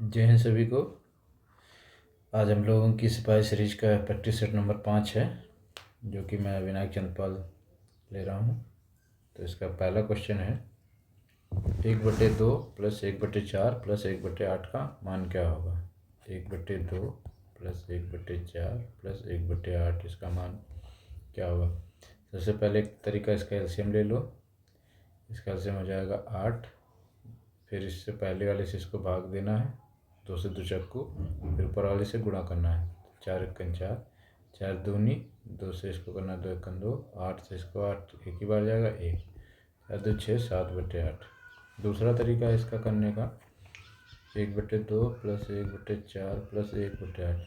जय हिंद सभी को। आज हम लोगों की सिपाही सीरीज का प्रैक्टिस सेट नंबर 5 है, जो कि मैं विनायक चंदपाल ले रहा हूँ। तो इसका पहला क्वेश्चन है 1/2 प्लस 1/4 प्लस 1/8 का मान क्या होगा। 1/2 प्लस 1/4 प्लस 1/8 इसका मान क्या होगा। सबसे पहले एक तरीका, इसका एलसीएम ले लो। इसका एलसीएम हो जाएगा 8, फिर इससे पहले वाले से इसको भाग देना है 2 से 2 चक्कू, फिर ऊपर वाले से गुणा करना है। 4 एकन 4, 4 दूनी 2 से इसको करना 2 एकन 2, 8 से इसको 8 एक ही बार जाएगा 1, 4 2 6 7/8। दूसरा तरीका है इसका करने का 1/2 प्लस 1/4 प्लस 1/8।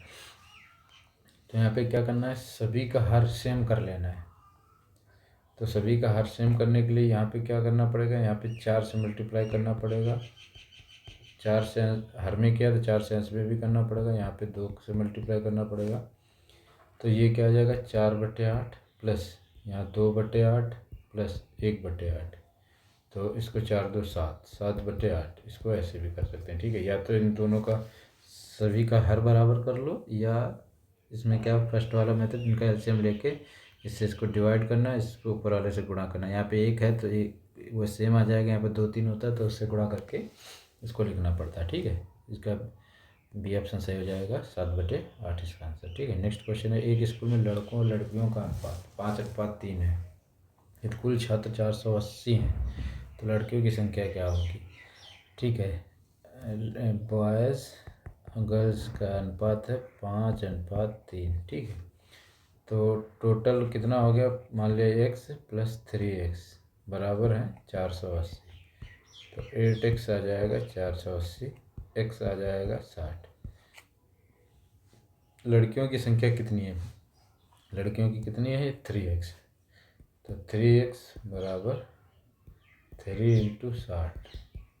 तो यहाँ पे क्या करना है, सभी का हर सेम कर लेना है। तो सभी का हर सेम करने के लिए यहाँ पे क्या करना पड़ेगा, यहाँ पे 4 से मल्टीप्लाई करना पड़ेगा। 4 से हर में किया तो 4 से अंश में भी करना पड़ेगा, यहाँ पे 2 से मल्टीप्लाई करना पड़ेगा। तो ये क्या आ जाएगा 4/8 प्लस यहाँ 2/8 प्लस 1/8। तो इसको 4 2 7, 7/8 इसको ऐसे भी कर सकते हैं, ठीक है। या तो इन दोनों का सभी का हर बराबर कर लो, या इसमें क्या फर्स्ट वाला मेथड, इनका एलसीएम लेके इससे इसको डिवाइड करना है, इसको ऊपर वाले से गुणा करना है। यहाँ पे 1 है तो एक वो सेम आ जाएगा, यहाँ पे 2 3 होता है तो उससे गुणा करके इसको लिखना पड़ता है, ठीक है। इसका बी ऑप्शन सही हो जाएगा, 7/8 इसका आंसर, ठीक है। नेक्स्ट क्वेश्चन है, एक स्कूल में लड़कों और लड़कियों का अनुपात 5:3 है। यदि कुल छात्र 480 हैं तो लड़कियों की संख्या क्या होगी, ठीक है। बॉयज़ गर्ल्स का अनुपात है 5:3, ठीक है। तो टोटल कितना हो गया, मान लिया x + 3x बराबर है 480। तो 8x आ जाएगा 480, x आ जाएगा 60। लड़कियों की संख्या कितनी है, लड़कियों की कितनी है 3x। तो 3x बराबर 3 × 60,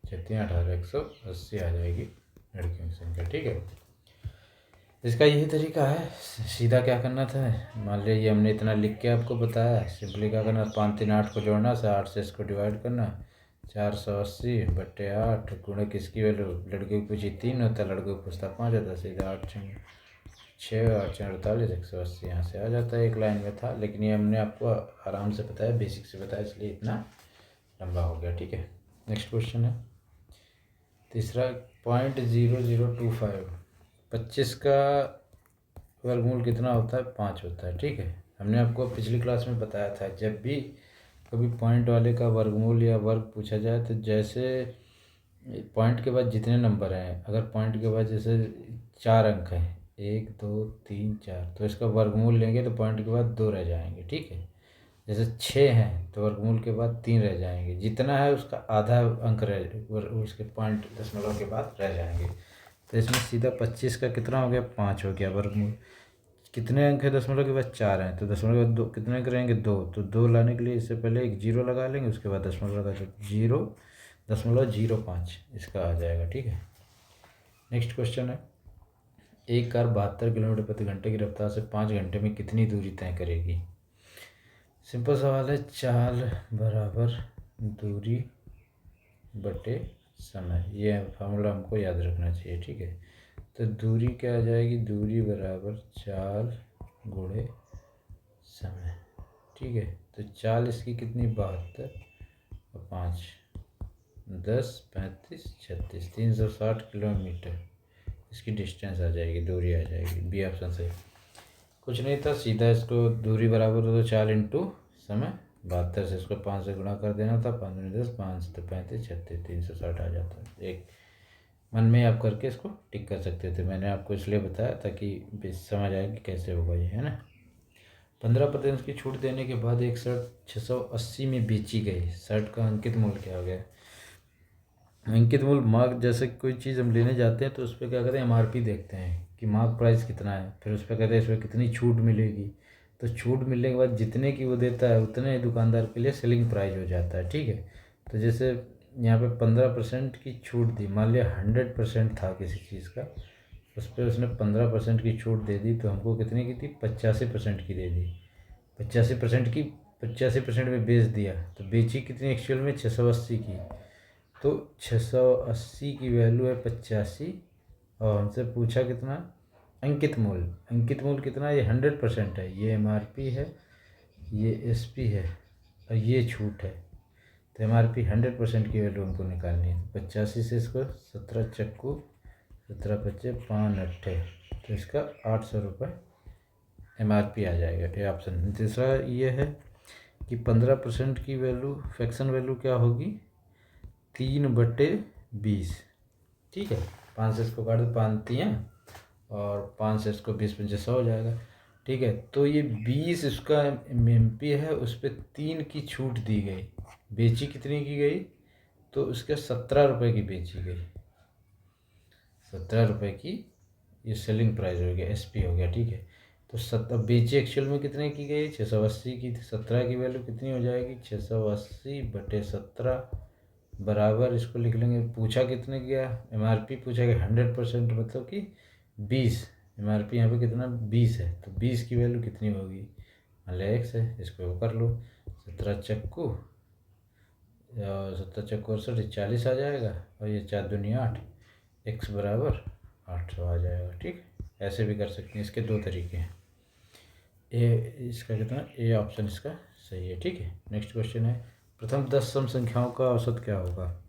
18 180 आ जाएगी लड़कियों की संख्या, ठीक है। इसका यही तरीका है, सीधा क्या करना था, मान लीजिए ये हमने इतना लिख के आपको बताया, सिंपली क्या करना, 5 3 8 को जोड़ना से 8 से इसको डिवाइड करना, 480/8 गुणे किसकी वैल्यू, लड़के को पूछी 3 होता है, लड़के को पूछता 5 होता है, सीधा 8 6 8 48 180 यहाँ से आ जाता है। एक लाइन में था, लेकिन ये हमने आपको आराम से बताया, बेसिक से बताया, इसलिए इतना लंबा हो गया, ठीक है। नेक्स्ट क्वेश्चन है तीसरा, 0.0025 25 का वर्गमूल कितना होता है, 5 होता है, ठीक है। हमने आपको पिछली क्लास में बताया था, जब भी कभी पॉइंट वाले का वर्गमूल या वर्ग पूछा जाए तो जैसे पॉइंट के बाद जितने नंबर हैं, अगर पॉइंट के बाद जैसे 4 अंक हैं 1 2 3 4, तो इसका वर्गमूल लेंगे तो पॉइंट के बाद 2 रह जाएंगे, ठीक है। जैसे 6 हैं तो वर्गमूल के बाद 3 रह जाएंगे, जितना है उसका आधा अंक उसके पॉइंट दशमलव के बाद रह जाएंगे। तो इसमें सीधा 25 का कितना हो गया, 5 हो गया वर्गमूल। कितने अंक है दशमलव के बाद 4 हैं, तो दशमलव के बाद 2 कितने अंक रहेंगे 2, तो 2 लाने के लिए इससे पहले एक 0 लगा लेंगे, उसके बाद दशमलव लगा, तो 0.05 इसका आ जाएगा, ठीक है। नेक्स्ट क्वेश्चन है, एक कार 72 किलोमीटर प्रति घंटे की रफ्तार से 5 घंटे में कितनी दूरी तय करेगी। सिंपल सवाल है, चाल बराबर दूरी बटे समय, ये फार्मूला हमको याद रखना चाहिए, ठीक है। तो दूरी क्या आ जाएगी, दूरी बराबर चाल गुणे समय, ठीक है। तो चाल इसकी कितनी 72 और 5 10 35 36 360 किलोमीटर इसकी डिस्टेंस आ जाएगी, दूरी आ जाएगी, बी ऑप्शन से। कुछ नहीं था, सीधा इसको दूरी बराबर हो तो चाल इंटू समय, 72 से इसको 5 से गुणा कर देना था, 5 में 10 5 तो 35 36 360 आ जाता है। एक मन में आप करके इसको टिक कर सकते थे, मैंने आपको इसलिए बताया ताकि समझ आए कि कैसे होगा ये, है ना। 15% की छूट देने के बाद एक शर्ट 680 में बेची गई, शर्ट का अंकित मूल्य क्या हो गया। अंकित मूल्य मार्क, जैसे कोई चीज़ हम लेने जाते हैं तो उस पर क्या करते हैं, एमआरपी देखते हैं कि मार्क प्राइस कितना है, फिर उस पर कहते हैं इस पर कितनी छूट मिलेगी। तो छूट मिलने के बाद जितने की वो देता है उतने दुकानदार के लिए सेलिंग प्राइस हो जाता है, ठीक है। तो जैसे यहाँ पे 15% की छूट दी, मान लिया 100% था किसी चीज़ का, उस पर उसने 15% की छूट दे दी, तो हमको कितने की थी, 85% की दे दी। 85% की 85% में बेच दिया, तो बेची कितनी एक्चुअल में 680 की। तो 680 की वैल्यू है 85, और हमसे पूछा कितना, अंकित मूल्य। अंकित मूल्य कितना है, ये 100% है, ये MRP है, ये SP है और ये छूट है। तो MRP 100% की वैल्यू हमको निकालनी है। 85 से इसको 17 चक्कू 17 पच्चे 5 अट्ठे, तो इसका 800 रुपये MRP आ जाएगा। ये ऑप्शन। तीसरा ये है कि 15% की वैल्यू, फ्रैक्शन वैल्यू क्या होगी, 3/20। ठीक है, 5 से इसको काट दो, 5 3 और 5 से इसको 20 पंचे 100 हो जाएगा। ठीक है, तो ये 20 इसका MP है, उस पर 3 की छूट दी गई। बेची कितनी की गई, तो उसके 17 रुपये की बेची गई। 17 रुपये की ये सेलिंग प्राइस हो गया, SP हो गया। ठीक है, तो बेची एक्चुअल में कितने की गई, 680 की। 17 की वैल्यू कितनी हो जाएगी, 680/17 बराबर, इसको लिख लेंगे, पूछा कितने किया, MRP पूछा कि 100%, मतलब कि 20। MRP यहाँ पे कितना 20 है, तो 20 की वैल्यू कितनी होगी, मान लिया X है, इसको वो कर लो, 17 चक्कू और 17 चक्कू 68, 40 आ जाएगा, और ये 4 दूनी 8, X बराबर 800 आ जाएगा। ठीक, ऐसे भी कर सकते हैं, इसके 2 तरीके हैं। इसका कितना, ए ऑप्शन इसका सही है। ठीक है, नेक्स्ट क्वेश्चन है, प्रथम 10 सम संख्याओं का औसत क्या होगा।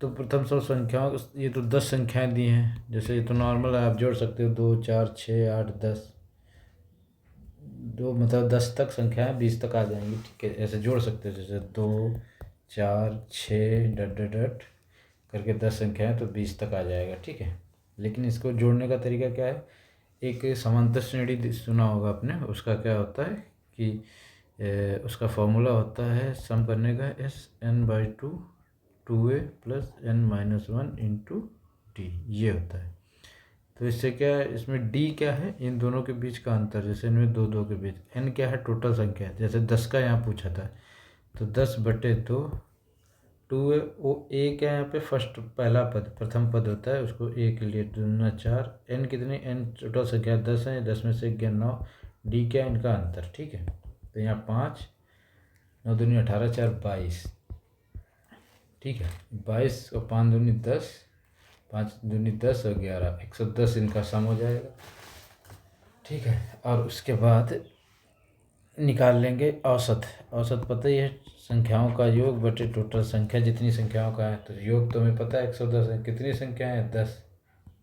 तो प्रथम सम संख्याओं, ये तो 10 संख्याएं दी हैं, जैसे ये तो नॉर्मल है, आप जोड़ सकते हो 2 4 6 8 10, 2 मतलब 10 तक संख्याएं 20 तक आ जाएंगी। ठीक है, ऐसे जोड़ सकते हो, जैसे 2 4 6 डट डट डट करके 10 संख्याएं, तो 20 तक आ जाएगा। ठीक है, लेकिन इसको जोड़ने का तरीका क्या है, एक समांतर श्रेणी सुना होगा आपने, उसका क्या होता है कि उसका फॉर्मूला होता है सम करने का, SN/2 2A + N-1 × D, ये होता है। तो इससे क्या है, इसमें D क्या है, इन दोनों के बीच का अंतर, जैसे इनमें 2 2 के बीच। N क्या है, टोटल संख्या, जैसे 10 का यहाँ पूछा था, तो 10/2 2A, वो A क्या है यहाँ पे, फर्स्ट पहला पद, प्रथम पद होता है, उसको A के लिए 2 दूना 4। N कितनी, N टोटल संख्या 10 है, 10 में से 11 9। D क्या है, इनका अंतर। ठीक है, तो यहाँ 5 9 दूनी 18 4 22। ठीक है, 22 और 5 दूनी 10, 5 दूनी 10 और 11, 110 इनका सम हो जाएगा। ठीक है, और उसके बाद निकाल लेंगे औसत। औसत पता ही है, संख्याओं का योग बटे टोटल संख्या, जितनी संख्याओं का है, तो योग तो हमें पता है 110 है, कितनी संख्या है 10,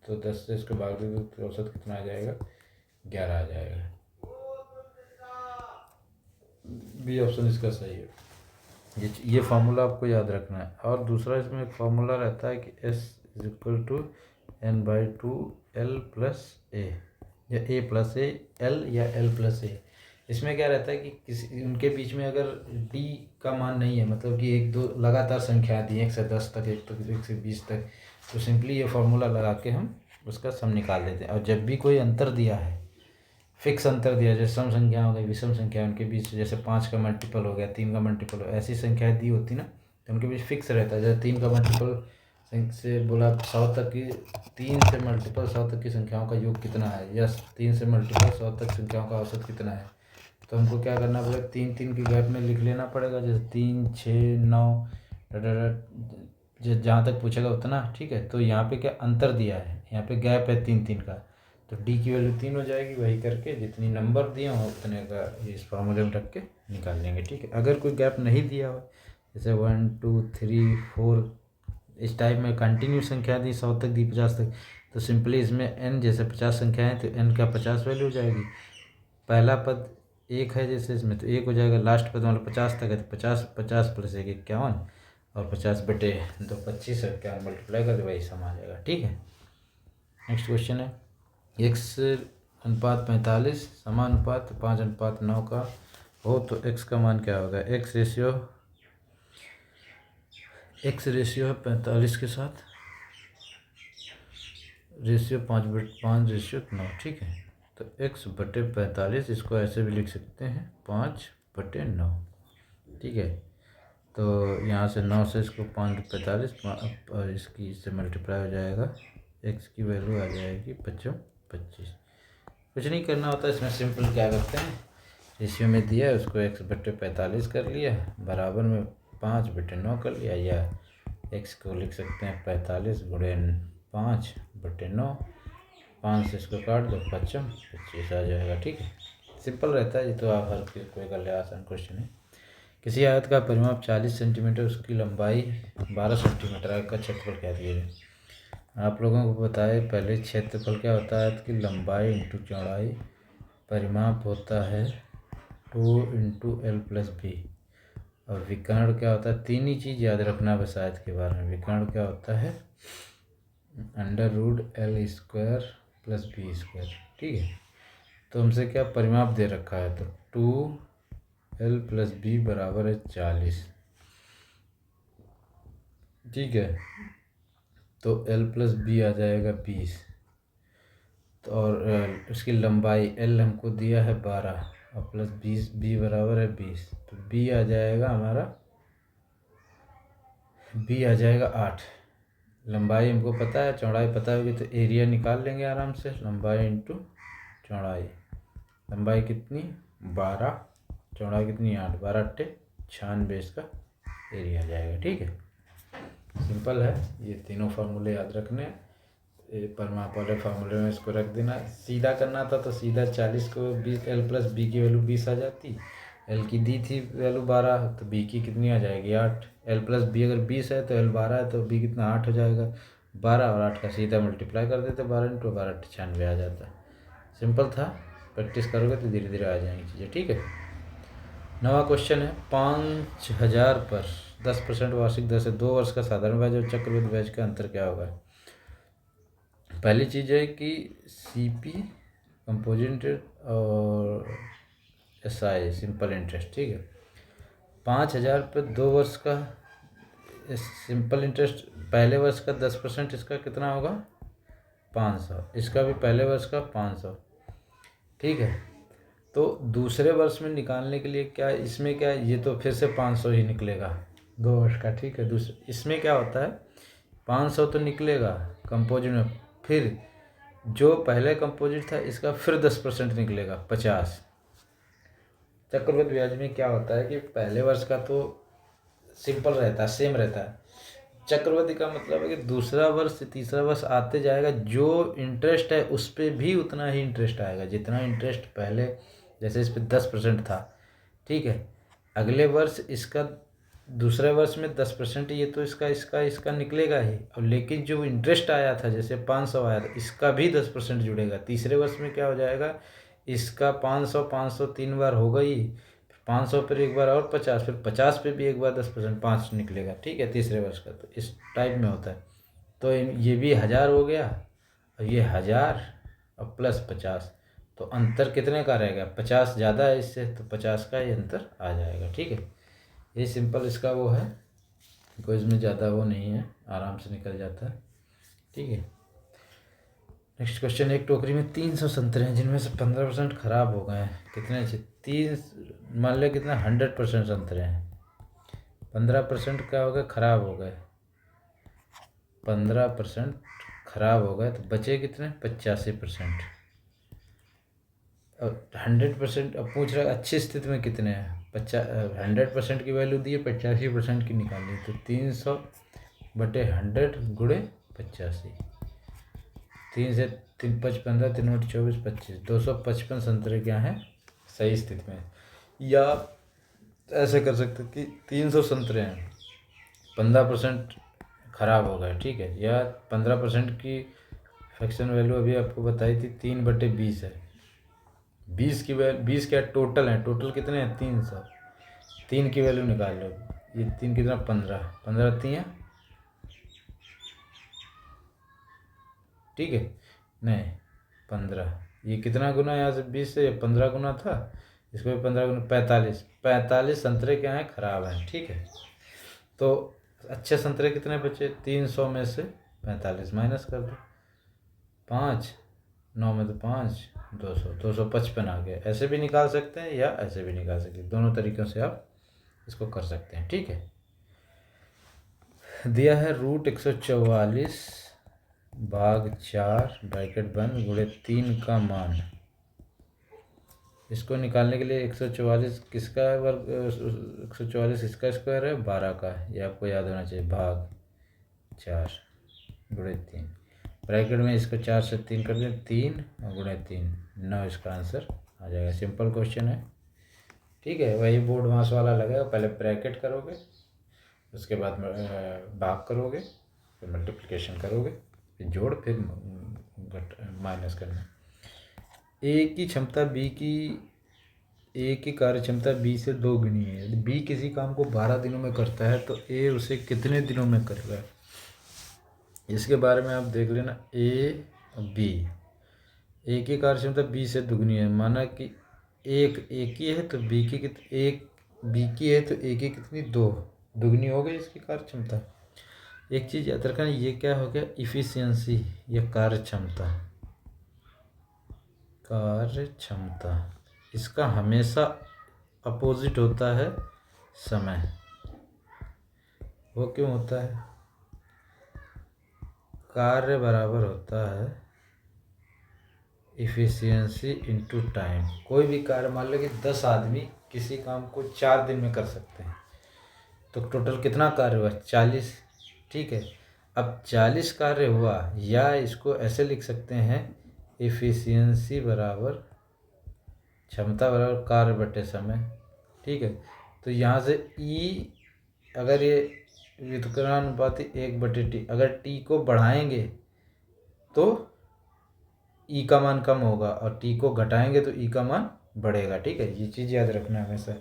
तो 10 से इसको भाग दे दो, तो औसत कितना आ जाएगा, 11 आ जाएगा। बी ऑप्शन इसका सही है। ये फार्मूला आपको याद रखना है। और दूसरा इसमें एक फार्मूला रहता है कि S = N/2 L + A, या A + A L या L + A। इसमें क्या रहता है कि किसी उनके बीच में अगर D का मान नहीं है, मतलब कि 1 2 लगातार संख्याएं दी 1 से 10 तक, 1 से 20 तक, तो सिंपली ये फार्मूला लगा के हम उसका सम निकाल देते हैं। और जब भी कोई अंतर दिया है, फिक्स अंतर दिया, जैसे सम संख्या हो गई, विषम संख्या, उनके बीच जैसे 5 का मल्टीपल हो गया, 3 का मल्टीपल हो, ऐसी संख्याएं दी होती ना, तो उनके बीच फिक्स रहता है। जैसे 3 का मल्टीपल से बोला 100 तक की, 3 से मल्टीपल 100 तक की संख्याओं का योग कितना है, या 3 से मल्टीपल 100 तक संख्याओं का औसत कितना है, तो हमको क्या करना पड़ेगा, 3 3 के गैप में लिख लेना पड़ेगा, जैसे 3 6 9 जहाँ तक पूछेगा उतना। ठीक है, तो यहाँ पे क्या अंतर दिया है, यहाँ पे गैप है 3 3 का, तो D की वैल्यू 3 हो जाएगी। वही करके जितनी नंबर दिए हो उतने का इस फार्मूले में रख के निकाल लेंगे। ठीक है, अगर कोई गैप नहीं दिया हो, जैसे 1 2 3 4 इस टाइप में कंटिन्यू संख्या दी, 100 तक दी, 50 तक, तो सिंपली इसमें N जैसे 50 संख्या है, तो N का 50 वैल्यू हो जाएगी। पहला पद 1 है जैसे इसमें, तो 1 हो जाएगा। लास्ट पद मतलब 50 तक है, तो 50 50 + 1 51, और 50/2 25 है, क्या मल्टीप्लाई कर दे, वही सम आ जाएगा। ठीक है, नेक्स्ट क्वेश्चन है, X/45 समानुपात 5/9 का हो तो X का मान क्या होगा। X रेशियो है 45 के साथ, रेशियो 5/9। ठीक है, तो X/45, इसको ऐसे भी लिख सकते हैं 5/9। ठीक है, तो यहाँ से 9 से इसको 5/45 और इसकी इससे मल्टीप्लाई हो जाएगा, X की वैल्यू आ जाएगी 25। कुछ नहीं करना होता इसमें, सिंपल क्या करते हैं, रेशियो में दिया है उसको X/45 कर लिया, बराबर में 5/9 कर लिया, या X को लिख सकते हैं 45 × 5/9, 5 से इसको काट दो, 25 आ जाएगा। ठीक है, सिंपल रहता है ये तो, आप हर कोई कर ले, आसान क्वेश्चन है। किसी आयत का परिमाप 40 सेंटीमीटर, उसकी लंबाई 12 सेंटीमीटर, आयत का क्षेत्रफल क्या दिया जाए। आप लोगों को बताए पहले, क्षेत्रफल क्या होता है, आयत की लंबाई इंटू चौड़ाई, परिमाप होता है 2 × L+B, और विकर्ण क्या होता है, तीन ही चीज़ याद रखना बस आयत के बारे में। विकर्ण क्या होता है, √L² + B²। ठीक है, तो हमसे क्या परिमाप दे रखा है, तो 2L+B बराबर है 40। ठीक है, तो L+B आ जाएगा 20, तो और उसकी लंबाई L हमको दिया है 12 और +20, B बराबर है 20, तो B आ जाएगा हमारा, B आ जाएगा 8। लंबाई हमको पता है, चौड़ाई पता होगी, तो एरिया निकाल लेंगे आराम से, लंबाई इंटू चौड़ाई। लंबाई कितनी 12, चौड़ाई कितनी 8, 12 × 96 इसका एरिया आ जाएगा। ठीक है, सिंपल है, ये तीनों फार्मूले याद रखने, परिमाप वाले फार्मूले में इसको रख देना। सीधा करना था तो सीधा 40 को 20, L+B की वैल्यू 20 आ जाती, L की दी थी वैल्यू 12, तो B की कितनी आ जाएगी 8। L+B अगर 20 है तो L 12 है, तो B कितना 8 हो जाएगा। 12 और 8 का सीधा मल्टीप्लाई कर देते, 12 × 12 96 आ जाता। सिंपल था, प्रैक्टिस करोगे तो धीरे धीरे आ जाएंगी चीज़ें। ठीक है, नवा क्वेश्चन है, 5000 पर 10% वार्षिक दर से 2 वर्ष का साधारण ब्याज और चक्रवृद्धि ब्याज का अंतर क्या होगा। पहली चीज़ है कि CP कंपोजिट और SI सिंपल इंटरेस्ट। ठीक है, 5000 पर 2 वर्ष का सिंपल इंटरेस्ट, पहले वर्ष का 10%, इसका कितना होगा 500, इसका भी पहले वर्ष का 500। ठीक है, तो दूसरे वर्ष में निकालने के लिए क्या, इसमें क्या, ये तो फिर से 500 ही निकलेगा 2 वर्ष का। ठीक है, दूसरे इसमें क्या होता है, 500 तो निकलेगा कंपोजिट में, फिर जो पहले कंपोजिट था इसका फिर 10% निकलेगा 50। चक्रवृद्धि ब्याज में क्या होता है कि पहले वर्ष का तो सिंपल रहता है, सेम रहता है। चक्रवृद्धि का मतलब है कि दूसरा वर्ष से तीसरा वर्ष आते जाएगा, जो इंटरेस्ट है उस पर भी उतना ही इंटरेस्ट आएगा, जितना इंटरेस्ट पहले, जैसे इस पर 10% था। ठीक है, अगले वर्ष इसका, दूसरे वर्ष में 10%, ये तो इसका निकलेगा ही, और लेकिन जो इंटरेस्ट आया था, जैसे 500 आया था, इसका भी 10% जुड़ेगा। तीसरे वर्ष में क्या हो जाएगा, इसका 500 3 बार हो गई, 500 पर एक बार और 50, फिर 50 पे भी एक बार 10%, 5 निकलेगा। ठीक है, तीसरे वर्ष का, तो इस टाइप में होता है। तो ये भी 1000 हो गया, और ये 1000 और +50, तो अंतर कितने का रहेगा, 50 ज़्यादा है इससे, तो 50 का ही अंतर आ जाएगा। ठीक है, ये सिंपल इसका वो है, कोई इसमें ज़्यादा वो नहीं है, आराम से निकल जाता है। ठीक है, नेक्स्ट क्वेश्चन, एक टोकरी में 300 संतरे हैं, जिनमें से 15% खराब हो गए हैं, कितने तीन, मान लिया कितना 100% संतरे हैं, 15% क्या हो गए, खराब हो गए, 15% खराब हो गए, तो बचे कितने 85%। अब 100%, अब पूछ रहा है अच्छी स्थिति में कितने हैं, 100% की वैल्यू दी है, 85% की निकालनी, तो 300/100 × 85, 3 से 3 5 15, 3 × 24 25, 255 संतरे क्या हैं सही स्थिति में। या ऐसे कर सकते कि 300 संतरे हैं, 15% खराब हो गए। ठीक है, या 15% की फ्रैक्शन वैल्यू अभी आपको बताई थी 3/20 है, 20 की वैल्यू, 20 क्या टोटल है, टोटल कितने हैं 300, 3 की वैल्यू निकाल लो, ये 3 कितना 15, 15 3 ठीक है, नहीं 15, ये कितना गुना, यहाँ से 20 से 15 गुना था, इसको भी 15 गुना, 45 संतरे क्या हैं खराब हैं। ठीक है, तो अच्छे संतरे कितने बचे, 300 में से 45 माइनस कर दो, 5 9 में तो 5, 255 आ गया। ऐसे भी निकाल सकते हैं या ऐसे भी निकाल सकते हैं, दोनों तरीक़ों से आप इसको कर सकते हैं। ठीक है, दिया है √144 ब्रैकेट बंद गुणे 3 का मान, इसको निकालने के लिए 144 किसका वर्ग, 144 इसका स्क्वायर है, 12 का, ये आपको याद होना चाहिए, भाग 4 × 3, ब्रैकेट में इसको 4 से 3 कर दें, 3 और गुणे 3 9 इसका आंसर आ जाएगा। सिंपल क्वेश्चन है, ठीक है। वही बोर्ड मास वाला लगेगा, पहले ब्रैकेट करोगे, उसके बाद भाग करोगे, फिर मल्टीप्लिकेशन करोगे, फिर जोड़, फिर माइनस करना। ए की क्षमता बी की ए की कार्य क्षमता बी से 2 गुनी है। यदि बी किसी काम को 12 दिनों में करता है तो ए उसे कितने दिनों में करेगा, इसके बारे में आप देख लेना। ए बी, ए की कार्य क्षमता बी से दुगनी है, माना कि एक की है तो बी की एक बी की है तो ए की कितनी 2 दुगनी हो गई इसकी कार्य क्षमता। एक चीज़ याद रखना, ये क्या हो गया, इफिशियंसी या कार्य क्षमता। कार्य क्षमता इसका हमेशा अपोजिट होता है समय। वो क्यों होता है, कार्य बराबर होता है इफिशियंसी इनटू टाइम। कोई भी कार्य, मान लो कि 10 आदमी किसी काम को 4 दिन में कर सकते हैं, तो टोटल कितना कार्य हुआ, 40, ठीक है। अब 40 कार्य हुआ, या इसको ऐसे लिख सकते हैं, इफिशियंसी बराबर क्षमता बराबर कार्य बटे समय, ठीक है। तो यहाँ से ई, अगर ये व्युत्क्रमानुपाती 1/t, अगर टी को बढ़ाएंगे तो ई का मान कम होगा, और टी को घटाएंगे तो ई का मान बढ़ेगा, ठीक है। ये चीज़ याद रखना है हमेशा।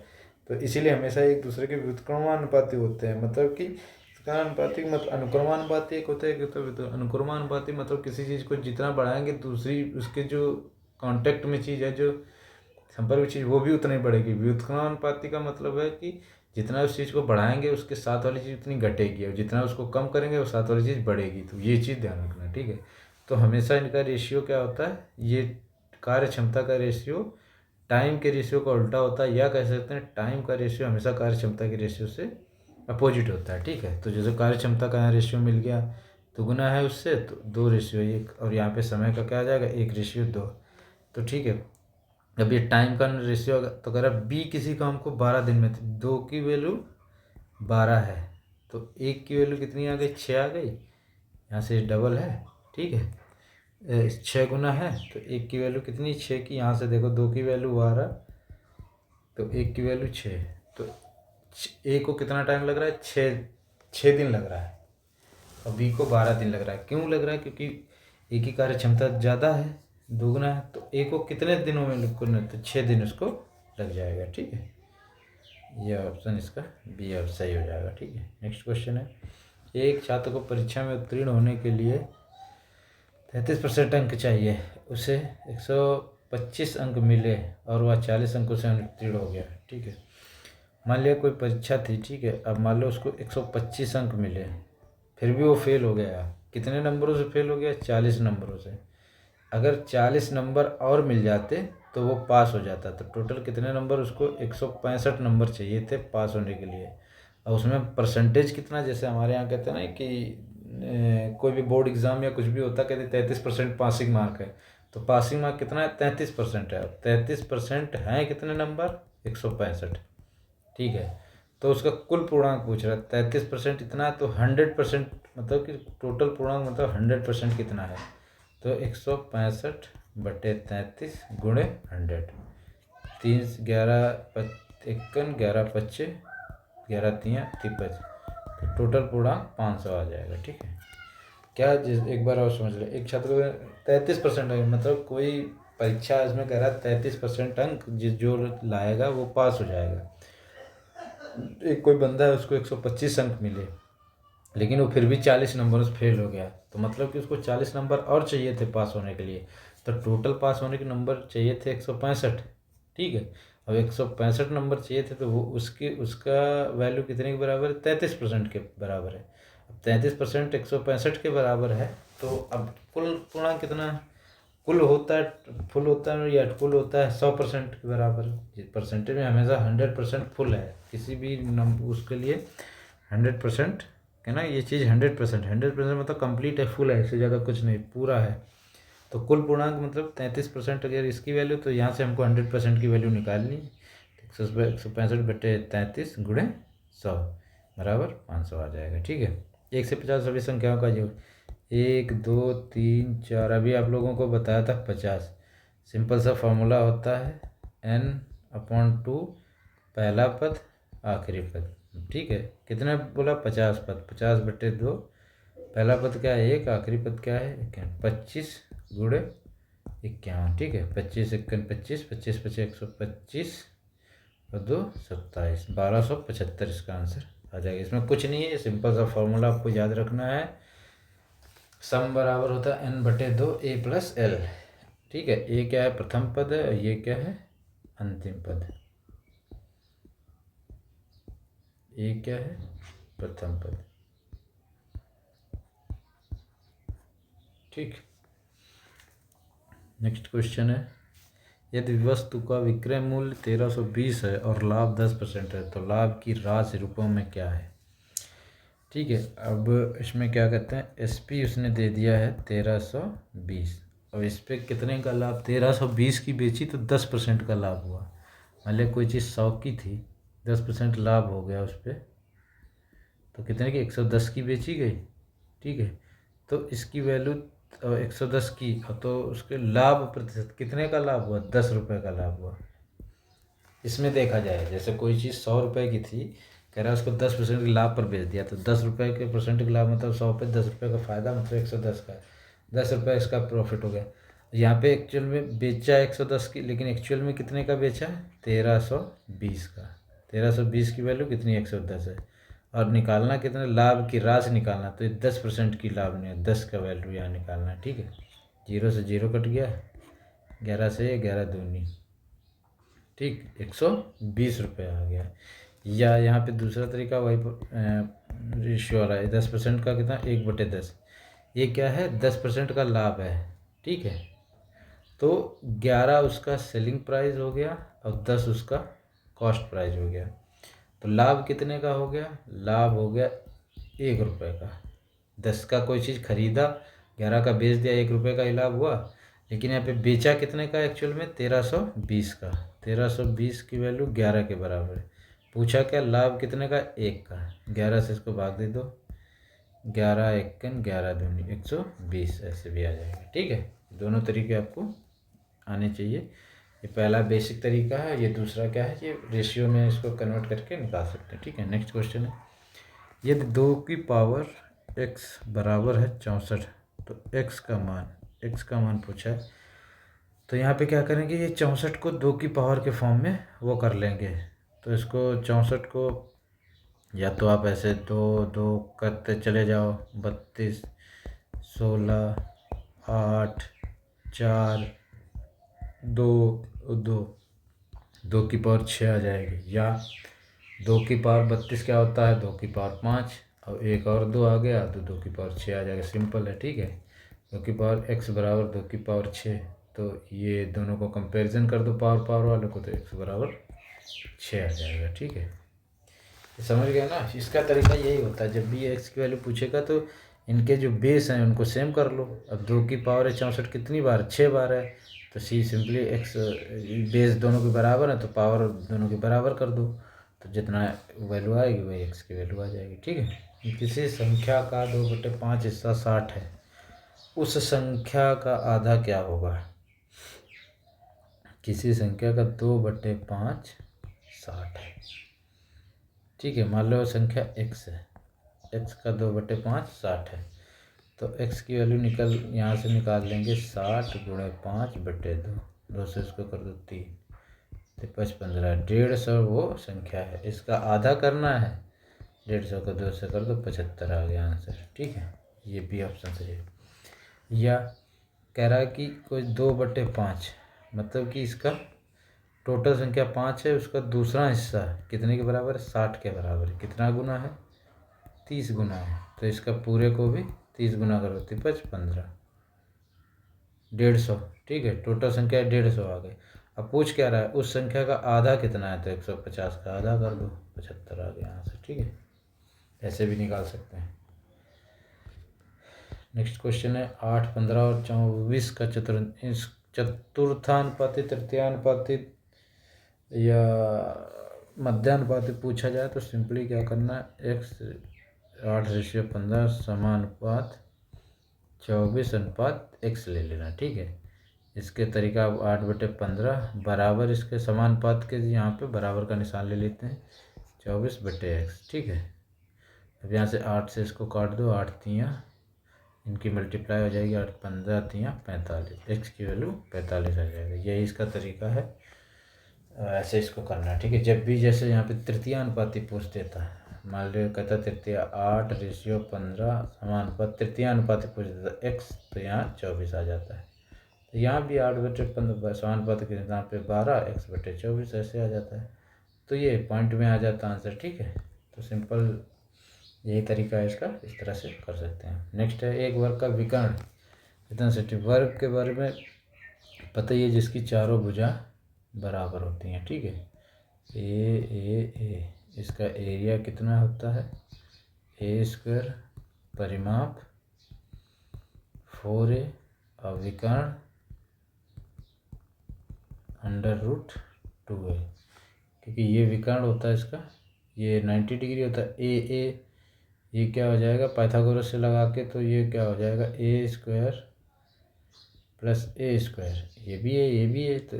तो इसीलिए हमेशा एक दूसरे के व्युत्क्रमानुपाती होते हैं, मतलब कि व्युत्क्रमानुपाती मतलब अनुक्रमानुपाती एक होता है, तो अनुक्रमानुपाती मतलब किसी चीज़ को जितना बढ़ाएंगे दूसरी उसके जो कांटेक्ट में चीज़ है, जो संपर्क में चीज़, वो भी उतनी बढ़ेगी। व्युत्क्रमानुपाती का मतलब है कि जितना उस चीज़ को बढ़ाएंगे उसके साथ वाली चीज़ उतनी घटेगी, और जितना उसको कम करेंगे वो साथ वाली चीज़ बढ़ेगी। तो ये चीज़ ध्यान रखना, ठीक है। तो हमेशा इनका रेशियो क्या होता है, ये कार्य क्षमता का रेशियो टाइम के रेशियो का उल्टा होता है, या कह सकते हैं टाइम का रेशियो हमेशा कार्य क्षमता के रेशियो से अपोजिट होता है, ठीक है। तो जैसे कार्य क्षमता का यहाँ रेशियो मिल गया, तो गुना है उससे, तो 2 रेशियो 1, और यहाँ पे समय का क्या आ जाएगा, 1 रेशियो 2, तो ठीक है। अब ये टाइम का रेशियो, तो कह रहा बी किसी काम को 12 दिन में, 2 की वैल्यू 12 है, तो 1 की वैल्यू कितनी आ गई, 6 आ गई, यहाँ से डबल है, ठीक है। 6 गुना है तो 1 की वैल्यू कितनी, 6 की, यहाँ से देखो 2 की वैल्यू 12, तो 1 की वैल्यू 6, तो ए को कितना टाइम लग रहा है, 6 दिन लग रहा है, और बी को 12 दिन लग रहा है। क्यों लग रहा है, क्योंकि ए की कार्य क्षमता ज़्यादा है, दोगुना है, तो ए को कितने दिनों में करना, तो 6 दिन उसको लग जाएगा, ठीक है। यह ऑप्शन इसका बी अब सही हो जाएगा, ठीक है। नेक्स्ट क्वेश्चन है, एक छात्र को परीक्षा में उत्तीर्ण होने के लिए 33% अंक चाहिए, उसे 125 अंक मिले और वह 40 अंकों से उत्तीर्ण हो गया, ठीक है। मान लिया कोई परीक्षा थी, ठीक है। अब मान लो उसको 125 अंक मिले, फिर भी वो फेल हो गया। कितने नंबरों से फेल हो गया, 40 नंबरों से। अगर 40 नंबर और मिल जाते तो वो पास हो जाता। तो टोटल कितने नंबर, उसको 165 नंबर चाहिए थे पास होने के लिए। और उसमें परसेंटेज कितना, जैसे हमारे यहाँ कहते हैं ना कि कोई भी बोर्ड एग्ज़ाम या कुछ भी होता, कहते 33% पासिंग मार्क है, तो पासिंग मार्क कितना है, 33% है। 33% हैं कितने नंबर, 165, ठीक है। तो उसका कुल पूर्णांक पूछ रहा है, 33% इतना है, तो 100% मतलब कि टोटल पूर्णांक मतलब 100% कितना है, तो 165 बटे 33 गुणे 100, 3 11 51 11 25 11 3 53, तो टोटल पूर्णांक 500 आ जाएगा, ठीक है। क्या एक बार और समझ लो, एक छात्र को 33% अंक, मतलब कोई परीक्षा इसमें कह रहा है 33% अंक जो लाएगा वो पास हो जाएगा। एक कोई बंदा है उसको 125 अंक मिले, लेकिन वो फिर भी 40 नंबरों से फेल हो गया, तो मतलब कि उसको 40 नंबर और चाहिए थे पास होने के लिए। तो टोटल पास होने के नंबर चाहिए थे 165, ठीक है। अब 165 नंबर चाहिए थे, तो वो उसका वैल्यू कितने के बराबर है, 33% के बराबर है। अब 33% 165 के बराबर है, तो अब कुल पूर्णांक कितना है, कुल होता है फुल होता है या कुल होता है 100% के बराबर। परसेंटेज में हमेशा 100% फुल है, किसी भी उसके लिए 100% है ना, ये चीज़ 100% मतलब कंप्लीट है, फुल है, इससे ज़्यादा कुछ नहीं, पूरा है। तो कुल पूर्णांक मतलब 33% अगर इसकी वैल्यू, तो यहाँ से हमको 100% की वैल्यू निकालनी है। 165 बटे 33 गुणे 100 बराबर 500 आ जाएगा, ठीक है। 1 से 50 सभी संख्याओं का योग, 1 2 3 4, अभी आप लोगों को बताया था 50। सिंपल सा फॉर्मूला होता है n/2 पहला पद आखिरी पद, ठीक है। कितने बोला? 50 पद, 50/2, पहला पद क्या है 1, आखिरी पद क्या है 51, 25 गुणे 51, ठीक है। 25 51 25, 25 25 125 और 2 27, 1275 इसका आंसर आ जाएगा। इसमें कुछ नहीं है, सिंपल सा फॉर्मूला आपको याद रखना है। सम बराबर होता है n/2 a + l, ठीक है। ए क्या है? प्रथम पद है, और ये क्या है? अंतिम पद। ए क्या है? प्रथम पद, ठीक। नेक्स्ट क्वेश्चन है, यदि वस्तु का विक्रय मूल्य 1320 है और लाभ 10% है तो लाभ की राशि रुपयों में क्या है? ठीक है। अब इसमें क्या कहते हैं, एसपी उसने दे दिया है 1320, और इस पर कितने का लाभ? 1320 की बेची तो 10% का लाभ हुआ। मान लिया कोई चीज़ 100 की थी, 10% लाभ हो गया उस पर, तो कितने की? 110 की बेची गई, ठीक है। तो इसकी वैल्यू 110 की, तो उसके लाभ प्रतिशत कितने का लाभ हुआ? 10 रुपये का लाभ हुआ। इसमें देखा जाए, जैसे कोई चीज़ 100 रुपये की थी, कह रहा है उसको 10% के लाभ पर बेच दिया, तो 10 रुपये के परसेंट के लाभ मतलब 100 पे 10 रुपये का फ़ायदा, मतलब 110 का, 10 रुपये इसका प्रॉफिट हो गया। यहाँ पे एक्चुअल में बेचा 110 की, लेकिन एक्चुअल में कितने का बेचा है? 1320 का। 1320 की वैल्यू कितनी? 110 है। और निकालना कितने? लाभ की राशि निकालना, तो 10% की लाभ नहीं है, 10 का वैल्यू यहाँ निकालना है, ठीक है। 0 से 0 कट गया, 11 से 11 दूनी, ठीक, 120 रुपये आ गया। या यहाँ पे दूसरा तरीका वही रेशियो वाला है, 10% का कितना? 1/10। ये क्या है? 10% का लाभ है, ठीक है। तो 11 उसका सेलिंग प्राइस हो गया और 10 उसका कॉस्ट प्राइस हो गया। तो लाभ कितने का हो गया? लाभ हो गया 1 रुपये का। 10 का कोई चीज़ खरीदा, 11 का बेच दिया, 1 रुपये का ही लाभ हुआ। लेकिन यहाँ पे बेचा कितने का? एक्चुअल में 1320 का। 1320 की वैल्यू 11 के बराबर है। पूछा क्या? लाभ कितने का? 1 का। 11 से इसको भाग दे दो, 11 1 11 दूनी 120, ऐसे भी आ जाएगा, ठीक है। दोनों तरीके आपको आने चाहिए। ये पहला बेसिक तरीका है, ये दूसरा क्या है, ये रेशियो में इसको कन्वर्ट करके निकाल सकते हैं, ठीक है। नेक्स्ट क्वेश्चन है, यदि 2 की पावर x बराबर है 64, तो x का मान पूछा है। तो यहाँ पे क्या करेंगे, ये 64 को 2 की पावर के फॉर्म में वो कर लेंगे। तो इसको 64 को या तो आप ऐसे 2 2 करते चले जाओ, 32 16 8 4 2 2 2 की पावर 6 आ जाएगी। या 2 की पावर 32 क्या होता है? 2 की पावर 5, और एक और 2 आ गया तो 2 की पावर 6 आ जाएगा। सिंपल है, ठीक है। 2 की पावर x बराबर 2 की पावर 6, तो ये दोनों को कंपैरिजन कर दो पावर वाले को, तो x बराबर 6 आ जाएगा, ठीक है। ये समझ गए ना? इसका तरीका यही होता है, जब भी x की वैल्यू पूछेगा तो इनके जो बेस हैं उनको सेम कर लो। अब 2 की पावर 64 कितनी बार? 6 बार है, तो सी सिंपली एक्स बेस दोनों के बराबर है, तो पावर दोनों के बराबर कर दो, तो जितना वैल्यू आएगी वही एक्स की वैल्यू आ जाएगी, ठीक है। किसी संख्या का 2/5 हिस्सा 60 है, उस संख्या का आधा क्या होगा? किसी संख्या का 2/5 60 है, ठीक है। मान लो संख्या x है, x का 2/5 60 है, तो x की वैल्यू यहाँ से निकाल लेंगे, 60 गुणे 5/2, 2 से इसको कर दो 3, 5 15, 150 वो संख्या है, इसका आधा करना है। 150 को 2 से कर दो, 75 आ गया आंसर, ठीक है। ये भी ऑप्शन सही है। या कह रहा है कि कोई 2/5, मतलब कि इसका टोटल संख्या 5 है, उसका दूसरा हिस्सा कितने के बराबर है? 60 के बराबर है। कितना गुना है? 30 गुना है, तो इसका पूरे को भी 30 गुना करो, 5 15, 150, ठीक है। टोटल संख्या 150 आ गई। अब पूछ क्या रहा है? उस संख्या का आधा कितना है? तो 150 का आधा कर दो, 75 आ गया आंसर, ठीक है। ऐसे भी निकाल सकते हैं। नेक्स्ट क्वेश्चन है, 8 15 और 24 का चतुर्थानुपाती, तृतीयानुपाती या मध्यानुपाती पूछा जाए तो सिंपली क्या करना है, x 8/15 समानुपात 24:x ले लेना, ठीक है। इसके तरीका अब 8/15 बराबर इसके समानुपात के यहाँ पे बराबर का निशान ले लेते हैं 24/x, ठीक है। अब यहाँ से 8 से इसको काट दो, 8 तियाँ इनकी मल्टीप्लाई हो जाएगी, 8 15 तियाँ 45, x की वैल्यू 45 आ जाएगा। यही इसका तरीका है, ऐसे इसको करना है, ठीक है। जब भी जैसे यहाँ पे तृतीय अनुपाती पूछ देता है, मान लो कहता तृतीय 8:15 समानुपात तृतीय अनुपाती पूछ देता x, तो यहाँ 24 आ जाता है। तो यहाँ भी 8/15 समानुपात के यहाँ पे 12 x/24 ऐसे आ जाता है। तो ये पॉइंट में आ जाता है आंसर, ठीक है। तो सिंपल यही तरीका है इसका, इस तरह से कर सकते हैं। नेक्स्ट है एक वर्ग का विकर्ण कितना सेंटी। वर्ग के बारे में पता ही है, जिसकी चारों भुजा बराबर होती हैं, ठीक है। ए इसका एरिया कितना होता है, a² परिमाप 4a और विकर्ण √2a, क्योंकि ये विकर्ण होता है इसका, ये 90 डिग्री होता है। ए ये क्या हो जाएगा पाइथागोरस से लगा के, तो ये क्या हो जाएगा a² + a², ये भी है तो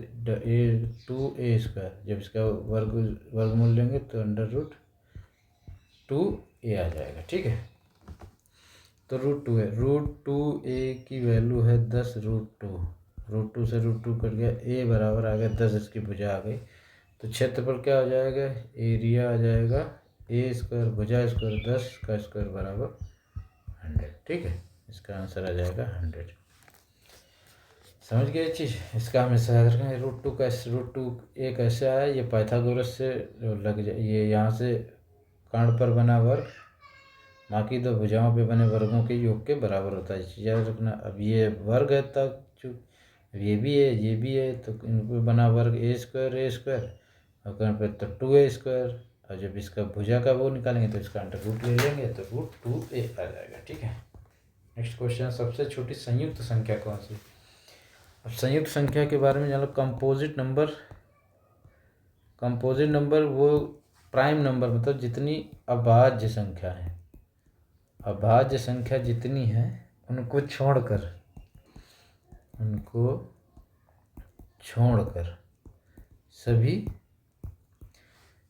2a², जब इसका वर्गमूल लेंगे तो √2a आ जाएगा, ठीक है। तो √2a की वैल्यू है 10√2, √2 से √2 कट गया, a बराबर आ गया 10, इसकी भुजा आ गई। तो क्षेत्रफल क्या हो जाएगा, एरिया आ जाएगा a² भुजा स्क्वायर 10 का स्क्वायर बराबर 100, ठीक है। इसका आंसर आ जाएगा 100। समझ गए चीज़, इसका हमेशा याद रखेंगे। √2 कैसे आया, ये पाइथागोरस से लग जाए, ये यहाँ से कर्ण पर बना वर्ग बाकी दो भुजाओं पे बने वर्गों के योग के बराबर होता है, चीज़ याद रखना। अब ये वर्ग है, तब ये भी है तो इन पे बना वर्ग a² और कर्ण पे तो 2a², और जब इसका भुजा का वो निकालेंगे तो इसका √रूट ले लेंगे तो √2a आ जाएगा, ठीक है। नेक्स्ट क्वेश्चन, सबसे छोटी संयुक्त संख्या कौन सी। अब संयुक्त संख्या के बारे में जान लो। कंपोजिट नंबर वो प्राइम नंबर, मतलब जितनी अभाज्य संख्या है, अभाज्य संख्या जितनी है उनको छोड़कर सभी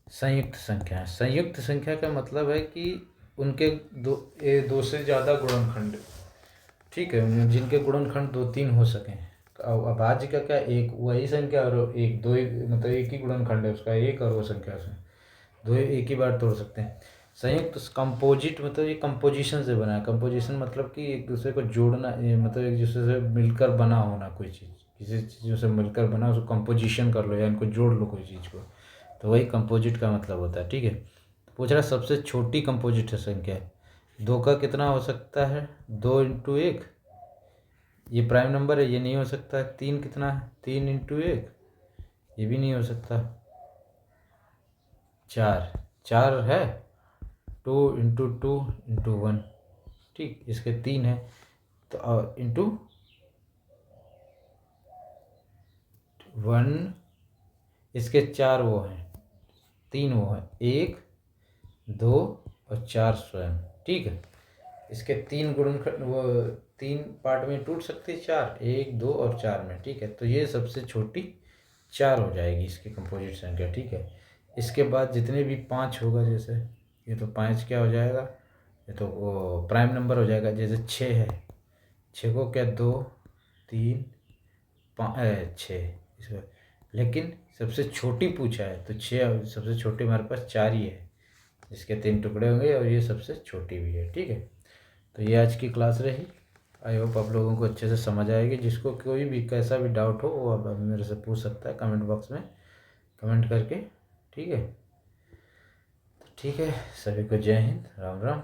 संयुक्त संख्या है। संयुक्त संख्या का मतलब है कि उनके दो से ज़्यादा गुणनखंड, ठीक है, जिनके गुणनखंड 2-3 हो सकें। अभाज्य का क्या, एक वही संख्या और एक दो, मतलब एक ही गुणनखंड है उसका एक, और वो संख्या से दो एक ही बार तोड़ सकते हैं। संयुक्त कंपोजिट मतलब ये कंपोजिशन से बना है। कंपोजिशन मतलब कि एक दूसरे को जोड़ना, मतलब एक दूसरे से मिलकर बना होना, कोई चीज़ किसी चीज़ों से मिलकर बना, उसको कंपोजिशन कर लो या इनको जोड़ लो कोई चीज़ को, तो वही कंपोजिट का मतलब होता है, ठीक है। पूछ रहा सबसे छोटी कंपोजिट संख्या है, 2 का कितना हो सकता है, 2 × 1, ये प्राइम नंबर है, ये नहीं हो सकता है। 3 कितना है, 3 × 1, ये भी नहीं हो सकता। 4 है, 2 × 2 × 1, ठीक, इसके 3 है तो इंटू 1, इसके 4 वो हैं, 3 वो हैं, 1 2 और 4 स्वयं, ठीक है। इसके 3 गुणनखंड वो 3 पार्ट में टूट सकते हैं, 4 1 2 और 4 में, ठीक है। तो ये सबसे छोटी 4 हो जाएगी इसकी कंपोजिट संख्या, ठीक है। इसके बाद जितने भी 5 होगा, जैसे ये तो 5 क्या हो जाएगा, ये तो वो प्राइम नंबर हो जाएगा। जैसे 6 है, 6 को क्या 2 3 5 6, इसमें लेकिन सबसे छोटी पूछा है तो 6, सबसे छोटी हमारे पास 4 ही है, इसके 3 टुकड़े होंगे और ये सबसे छोटी भी है, ठीक है। तो ये आज की क्लास रही। आई होप आप लोगों को अच्छे से समझ आएगी। जिसको कोई भी कैसा भी डाउट हो वो आप मेरे से पूछ सकता है कमेंट बॉक्स में कमेंट करके, ठीक है। तो ठीक है, सभी को जय हिंद, राम राम।